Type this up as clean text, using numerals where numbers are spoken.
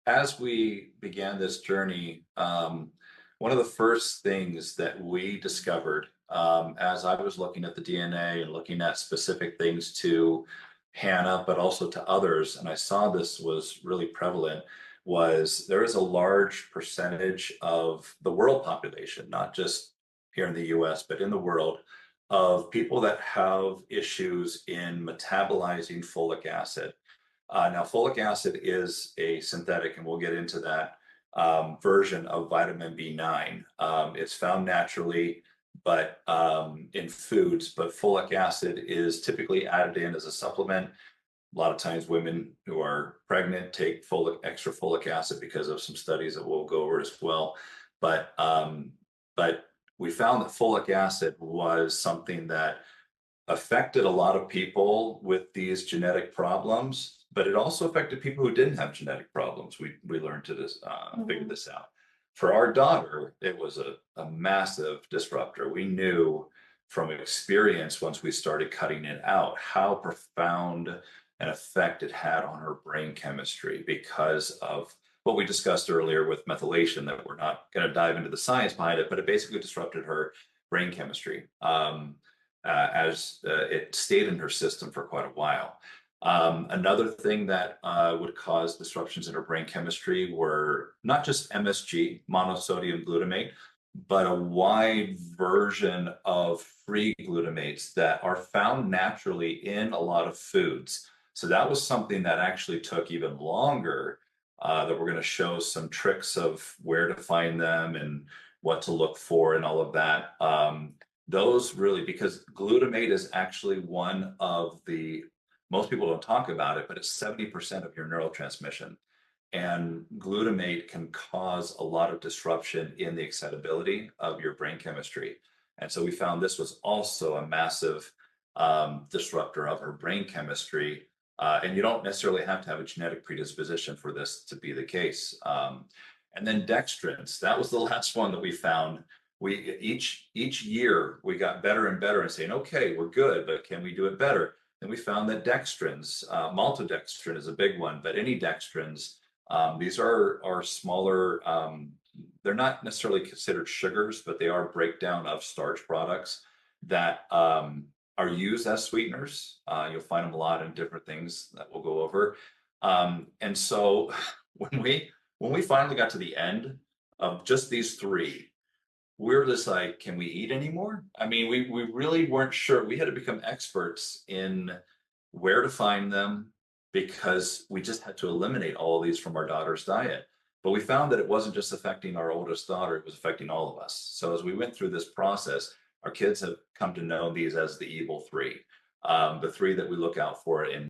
as we began this journey, one of the first things that we discovered as I was looking at the DNA and looking at specific things to Hannah, but also to others, and I saw this was really prevalent, was there is a large percentage of the world population, not just here in the US, but in the world, of people that have issues in metabolizing folic acid. Now, folic acid is a synthetic, and we'll get into that version of vitamin B9. It's found naturally, but in foods, but folic acid is typically added in as a supplement. A lot of times women who are pregnant take extra folic acid because of some studies that we'll go over as well. But we found that folic acid was something that affected a lot of people with these genetic problems, but it also affected people who didn't have genetic problems. We learned to figure this out. For our daughter, it was a massive disruptor. We knew from experience once we started cutting it out how profound an effect it had on her brain chemistry because of what we discussed earlier with methylation, that we're not going to dive into the science behind it, but it basically disrupted her brain chemistry as it stayed in her system for quite a while. Another thing that would cause disruptions in her brain chemistry were not just MSG, monosodium glutamate, but a wide version of free glutamates that are found naturally in a lot of foods. So that was something that actually took even longer, that we're going to show some tricks of where to find them and what to look for and all of that. Those really, because glutamate is actually one of the, most people don't talk about it, but it's 70% of your neural transmission. And glutamate can cause a lot of disruption in the excitability of your brain chemistry. And so we found this was also a massive disruptor of her brain chemistry. And you don't necessarily have to have a genetic predisposition for this to be the case. And then dextrins, that was the last one that we found. Each year we got better and better and saying, okay, we're good, but can we do it better? And we found that dextrins, maltodextrin is a big one, but any dextrins, these are smaller, they're not necessarily considered sugars, but they are breakdown of starch products that are used as sweeteners. You'll find them a lot in different things that we'll go over. And so when we finally got to the end of just these three, we're just like, can we eat anymore? I mean, we really weren't sure. We had to become experts in where to find them because we just had to eliminate all of these from our daughter's diet. But we found that it wasn't just affecting our oldest daughter, it was affecting all of us. So as we went through this process, our kids have come to know these as the evil three, the three that we look out for in